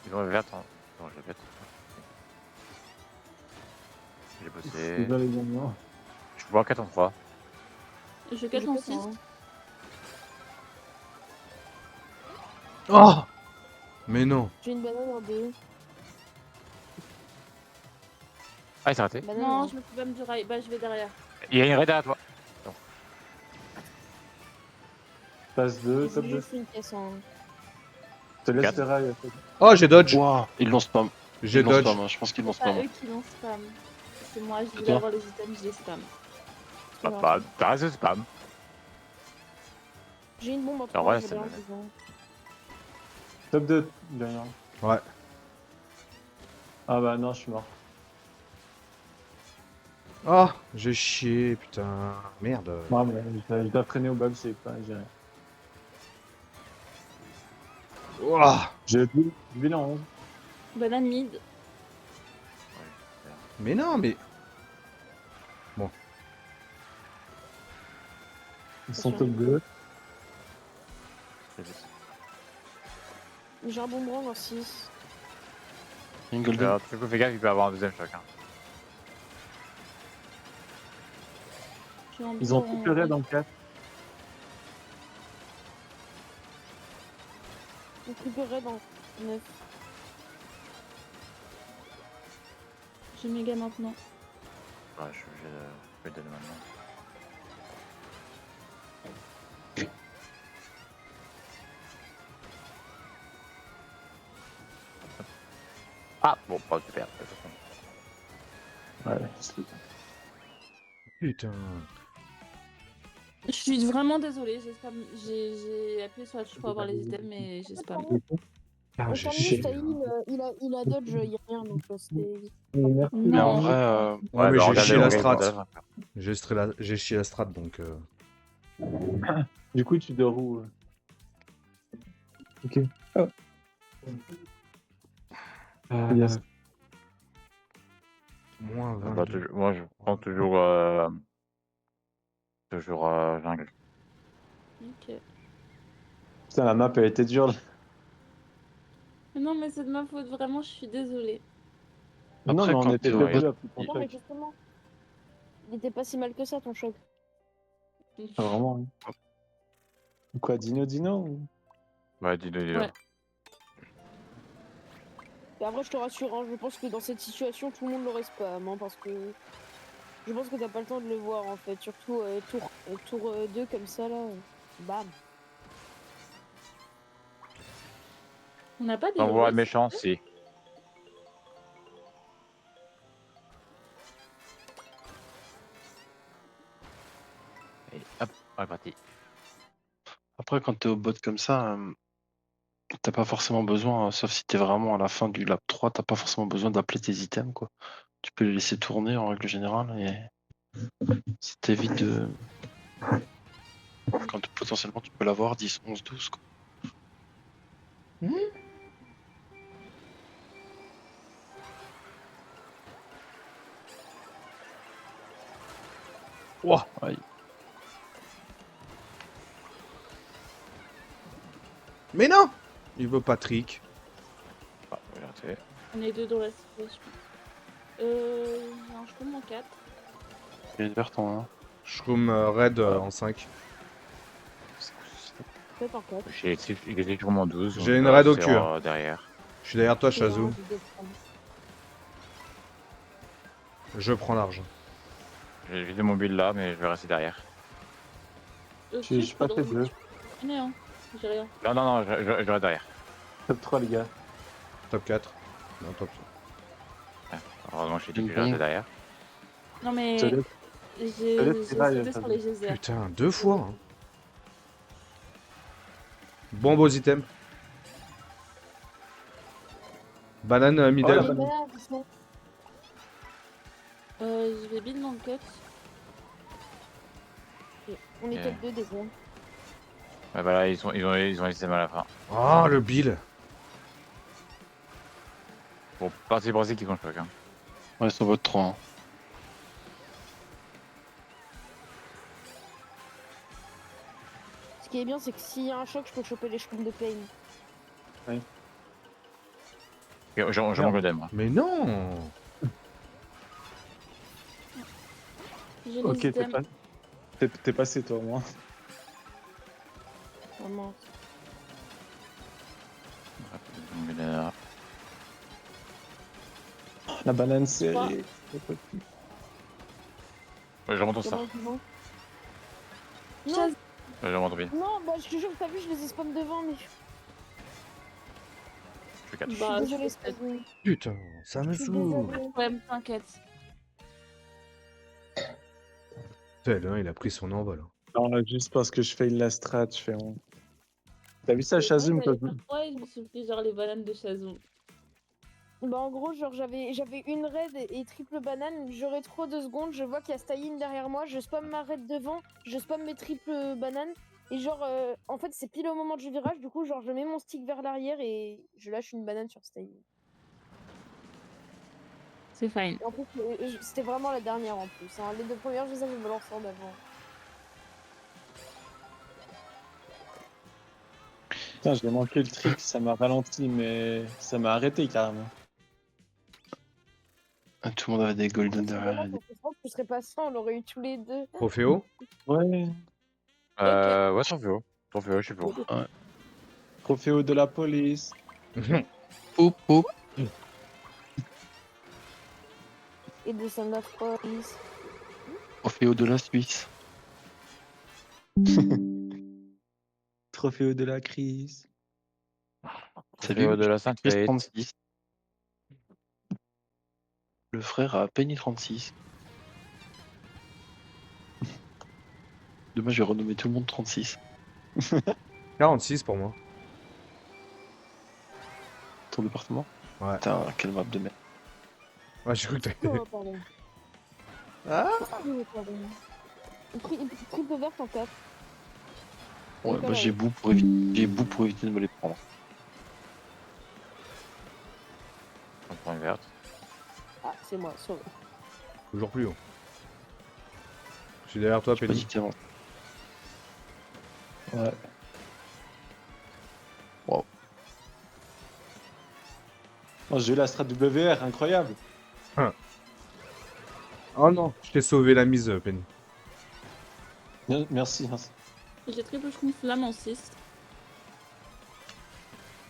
Ils vont vert. Attends, je vais mettre. J'ai bossé. Désolé, non. Je vois 4 en 3. Je 4 en 6. Oh! Mais non. J'ai une banane en 2. Ah, il s'est raté. Banane Non, en je me fais pas me du rail. Bah, je vais derrière. Il y a une raid derrière toi. Passe 2, top 2. J'ai fait une caisse en. Je te laisse Quatre. les rails. Oh, j'ai dodge. Ouah, ils l'ont spam. J'ai Ils l'ont dodge. spam, hein. Je pense qu'ils l'ont C'est pas spam. eux qui l'ont spam. C'est moi, je voulais toi avoir les items, je les spam. Bah, t'arrêtes de spam. J'ai une bombe en Ah 3. ouais, je ça vais me- en disant. Top 2, derrière. Ouais. Ah bah non, je suis mort. Oh, j'ai chié, putain. Merde. Non, mais je dois freiner au bug, c'est pas géré. Ouah. J'ai bilan 11. Banane mid. Mais non, mais. Ils sont top 2. J'ai un bonbon en 6. Une golden. Alors, du coup, fais gaffe, il peut avoir un deuxième choc. Hein. Ils ont tout pleuré dans le 4. On récupérerait dans 9. J'ai méga maintenant. Ouais, je suis obligé de le donner maintenant. Ah, bon, pas super. Ouais, c'est Putain. Je suis vraiment désolée, j'ai appuyé sur la touche pour avoir les items, mais j'ai spam. Ah, Au j'ai terminus, chié. il a dodge, il y a rien, donc c'était vite. Merci. Mais en Non. vrai, Ouais, mais bah, j'ai regardez, chié la regardez, strat. J'ai chié la strat, donc. Du coup, tu dors où? Ok. Oh. Yes. Moins Bah, 22. moi, je prends toujours jungle. Ok. Putain, la map, elle était dure. Là. Mais non, mais c'est de ma faute, vraiment, je suis désolée. Non, Après, mais on quand était t'es top au 2 après ton Non, mais choc. justement, il était pas si mal que ça, ton choc. Ah, vraiment. Hein. Quoi, Dino ou... Ouais, dis-le. Ouais. Et après, je te rassure, hein, je pense que dans cette situation, tout le monde l'aurait spam, hein, parce que je pense que t'as pas le temps de le voir, en fait. Surtout tour 2 comme ça, là. Bam. On n'a pas des T'envoies Lois, méchant, si. Et hop, on est parti. Après, quand t'es au bot comme ça, t'as pas forcément besoin, sauf si t'es vraiment à la fin du lap 3, t'as pas forcément besoin d'appeler tes items, quoi. Tu peux les laisser tourner en règle générale et ça t'évite de. Quand potentiellement tu peux l'avoir 10, 11, 12 quoi. Ouah. Aïe. Mais non! Il veut Patrick. Ah, regardez. On est deux dans la situation. Non, je tombe en 4. Il y a une verte en 1. Shroom Red en 5. Peut-être en 4. J'ai toujours mon 12. J'ai donc, une raid au c'est, cul, hein. derrière. Je suis derrière toi, Non, Shazoo. je descends. Je prends l'argent. J'ai des mobiles là, mais je vais rester derrière. Je suis pas fait bleu. Non, j'ai rien. Non, je reste derrière. Top 3, les gars. Top 4. Non, top. Heureusement, je suis déjà derrière. Non, mais Je laisse- j'ai laisse tes rails, sauté sur les geysers. Putain, 2 fois. Hein. Bon, beaux items. Banane middle. Oh, la banane. Je vais build dans le cut. On est Ok. top 2 déjà. Ouais, bah là, ils ont laissé mal à la fin. Oh, le Bill. Bon, parti pour qui compte choc. Hein. Ouais, sur votre 3. Hein. Ce qui est bien, c'est que s'il y a un choc, je peux choper les schtroumpfs de pain. Ok, j'ai mon golden, moi. Mais non! J'ai les Ok, t'es items. t'es passé, toi, au moins. Vraiment. Mon golden là. La banane, c'est... Quoi Ouais, je remonte au star. Non, Chaz- Je remonte au pied. non, bah je te jure, t'as vu, je les ai spam devant, mais Je suis 4. je Bah, suis désolée, je sais Spazou. Putain, ça me Je suis saoule. désolée. Ouais, t'inquiète. Putain, le 1, il a pris son envol. Hein. Non, là, juste parce que je fais la strat, je fais... T'as vu ça, Shazum, quoi? Ouais, je me suis pris genre les bananes de Shazoo. Bah en gros, genre j'avais une raid et triple banane, je rétro 2 secondes, je vois qu'il y a Stayin derrière moi, je spam ma raid devant, je spam mes triples bananes, et genre en fait c'est pile au moment du virage, du coup genre je mets mon stick vers l'arrière et je lâche une banane sur Stayin. C'est fine. Et en plus c'était vraiment la dernière en plus, hein. Les deux premières je les avais balancées en avant. Putain, j'ai manqué le trick, ça m'a ralenti, mais ça m'a arrêté carrément. Ah, tout le monde avait des golden derrière. Parce que je pense que je serais passé, on l'aurait eu tous les deux. Prophéo? Ouais. Ouais, Trofeo, je suis pour. Prophéo de la police. Oup, oup. Et de Sanda Police. Prophéo de la Suisse. Prophéo de la crise. Salut, Trofeo de la Sainte Chris Fête. 36. Le frère a Penny 36. Demain, je vais renommer tout le monde 36. 46 pour moi. Ton département. Ouais. Putain, quelle map de merde. Ouais, j'ai cru que t'avais... Oh, pardon. Ah Oh, pardon. Triple verte en 4. Ouais, moi j'ai bout pour éviter de me les prendre. On prend une verte. Ah, c'est moi, sauvé. Toujours plus haut. Je suis derrière toi, J'ai pas Penny. dit qu'avant. Ouais. Wow. Oh, j'ai eu la strat WR, incroyable. Oh non, je t'ai sauvé la mise, Penny. Merci. J'ai triple schtroumpf flamme en 6.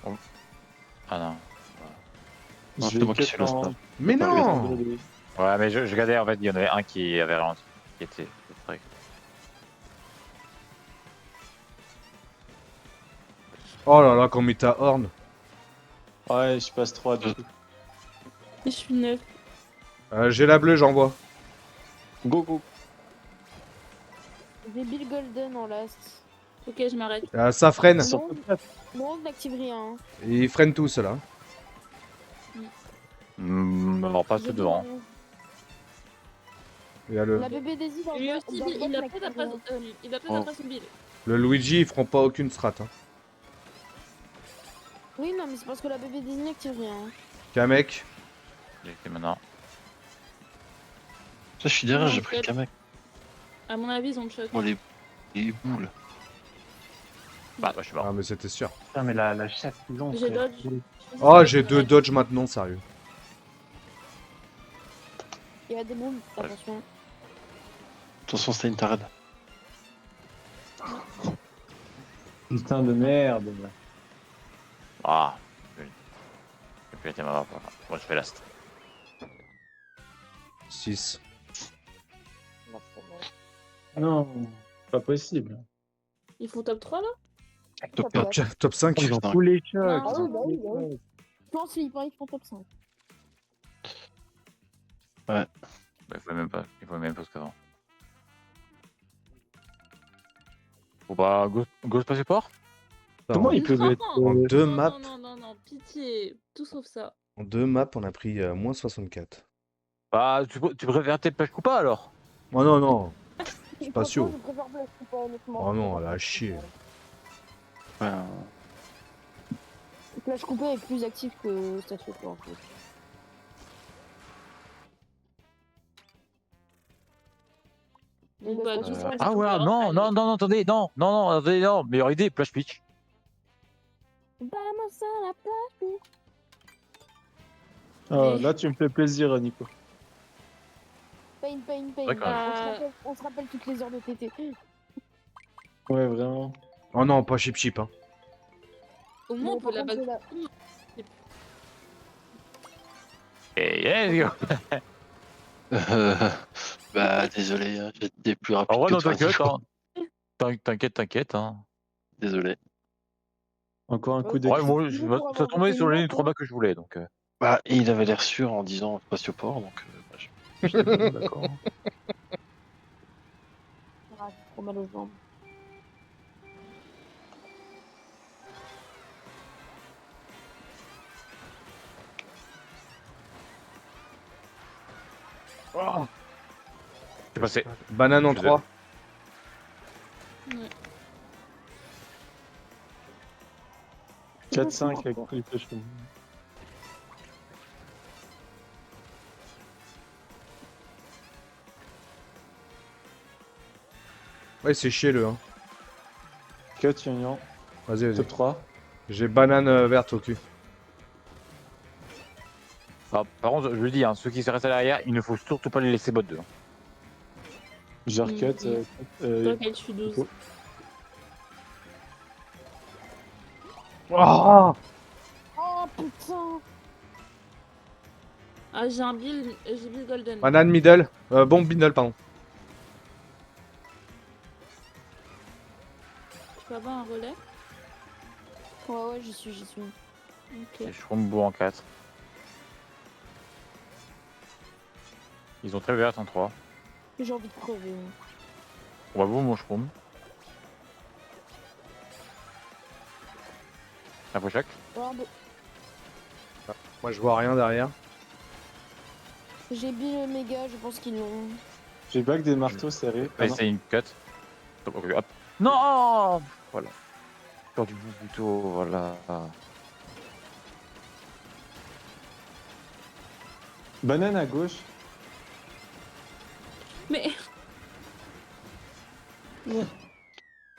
Ah non. Non, Je c'est moi qui vais suis là, en- ça. Mais non! Ouais, mais je regardais, en fait, il y en avait un qui avait ralenti. Qui était prêt. Oh là là, quand met ta horn. Ouais, je passe 3 du coup. Et je suis 9. J'ai la bleue, j'envoie. Go, go. J'ai Bill Golden en last. Ok, je m'arrête. Ça freine. Non, je n'active rien. Hein. Ils freinent tous là. Alors, pas J'ai tout devant. Bill- Il y a le... La bébé Daisy dans Lui le aussi, dans le il bot a n'active peut-être après, rien. il a peut-être Oh. après son build. Le Luigi, ils feront pas aucune strat. Hein. Oui, non, mais c'est parce que la bébé Disney active rien. Hein. Kamek. J'ai fait maintenant. Ça, je suis derrière, Non, j'ai pris le peut-être. Kamek. À mon avis, ils ont choc. Oh, les boules. Bah, je suis mort. Ah, mais c'était sûr. Putain, mais la chasse qu'ils ont. J'ai frère. dodge. Oh, j'ai 2 dodge maintenant, sérieux. Il y a des boules, attention. Attention, c'était une tarade. Putain de merde. Ah, j'ai plus été ma mort. Moi, je fais last. 6. Non, pas possible. Ils font top 3 là? Top Top 4. Top 5. Ils ont Putain. tous les chocs. Non. Ah oui, bah oui, bah oui. Je pense qu'ils font top 5. Bah, il faut même pas ce qu'avant. Faut pas Ghost pas support? Comment ils peuvent être. En 2 Non, maps, non, pitié. Tout sauf ça. en 2 maps, on a pris moins 64. Bah, tu préfères tes plages ou pas alors? Oh non, non. Franchement, Spatio. je préfère Black Coupa, honnêtement. Oh non, elle a chier. Ouais, Flash Coupé est plus actif que Statue en fait. Bon, bah, tout ça, Ah ouais, non, attendez, non, meilleure idée, Plage Pitch. Vamos à la plage. Oh, Mais- là, tu me fais plaisir, Nico. Pain. Ouais, quand même. On se rappelle toutes les heures de TT. Ouais, vraiment. Oh non, pas chip. Hein. Au moins, on peut la Par contre, back. Et yes, go. Bah, désolé, hein, j'ai été plus rapide En vrai, que non, toi. t'inquiète, hein. Désolé. Encore un coup de Ouais, kick. moi, pour ça avoir tombait des sur les notes, 3 bacs que je voulais, donc. Bah, il avait l'air sûr en disant spatioport, donc bah, j'étais bon, d'accord. Ah, j'ai trop mal aux jambes. C'est passé. Banane en Je 3. Ouais. 4-5 avec triple chemin. Ouais, c'est chier le. Hein. Cut, Yan. Vas-y. Top 3. J'ai banane verte au cul. Ah, par contre, je le dis, hein, ceux qui se restent à l'arrière, il ne faut surtout pas les laisser bot 2. J'ai cut. T'inquiète, je suis 12. Nico. Oh Oh putain. Ah, j'ai Bill Golden. Banane middle. Bombe middle, pardon. Je peux avoir un relais? Ouais, j'y suis. Ok. Et Shrombo en 4. Ils ont très vert en 3. J'ai envie de crever. On va voir mon Shroom. Un faux chac. Ouais, Moi, je vois rien derrière. j'ai Bill méga, je pense qu'ils l'ont. J'ai back des marteaux serrés. Allez, c'est une cut. Hop, ok, hop. Non. Voilà. Sur du bout plutôt, voilà. Banane à gauche. Mais. C'est Ouais,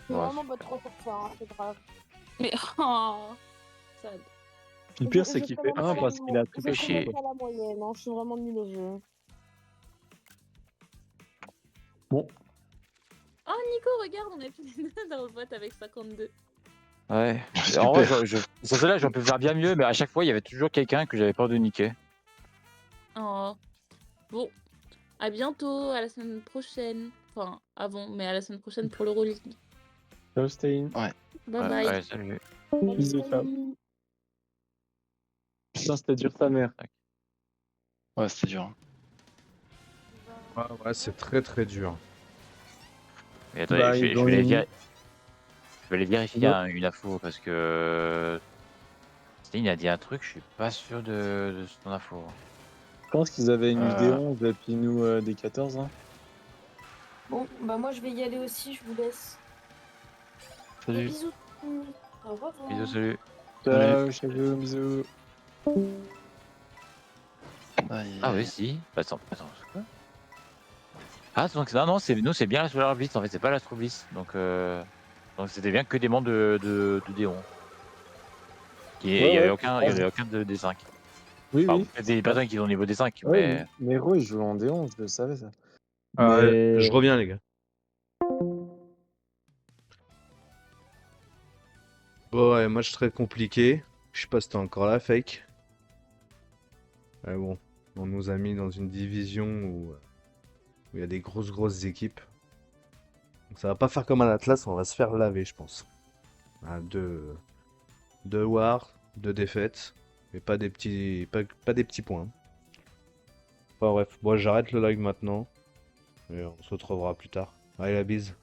vraiment pas trop pour ça, hein, c'est grave. Mais. Oh. Sad. Le pire, c'est qu'il fait commence 1 à la parce qu'il a mo- triple je chier. commence à la moyenne, hein, je suis vraiment nul au jeu. Bon, Oh, Nico, regarde, on est tous les deux dans le vote avec 52. Ouais. Super. En vrai, sur celle-là, j'aurais pu faire bien mieux, mais à chaque fois, il y avait toujours quelqu'un que j'avais peur de niquer. Oh. Bon. À bientôt, à la semaine prochaine. Enfin, avant, mais à la semaine prochaine pour l'Euroleague. ciao, Stein. Bye Ouais, bye. ouais, salut. Bisous, ciao. Putain, c'était dur ta mère. Ouais, c'était dur. Ouais, c'est très très dur. Mais attendez, Bah, je ils vais ont aller une- je vais aller vérifier une info parce que. Stein a dit un truc, je suis pas sûr de son info. Je pense qu'ils avaient une Euh. des 11 et puis nous des 14. Hein. Bon, bah moi je vais y aller aussi, je vous laisse. Salut. Bisous. Au revoir. Bisous, salut. Ciao, ciao, bisous. Ah oui, si. Attends, c'est quoi? Ah, donc non, nous c'est bien la Solar Beast en fait, c'est pas l'Astro Beast. Donc c'était bien que des membres de Déon. Il n'y avait aucun des 5. Oui, Enfin, oui. peut-être des personnes qui sont au niveau des 5, Ouais, mais. mais Ro, il joue en D11, je le savais ça. Je reviens, les gars. Bon, ouais, match très compliqué. Je sais pas si t'es encore là, Fake. Ouais, bon, on nous a mis dans une division où il y a des grosses équipes. Donc ça va pas faire comme à l'Atlas, on va se faire laver, je pense. Ah, deux wars, 2 défaites, mais pas des petits points. Enfin bref, bon, j'arrête le live maintenant. Et on se retrouvera plus tard. Allez, la bise.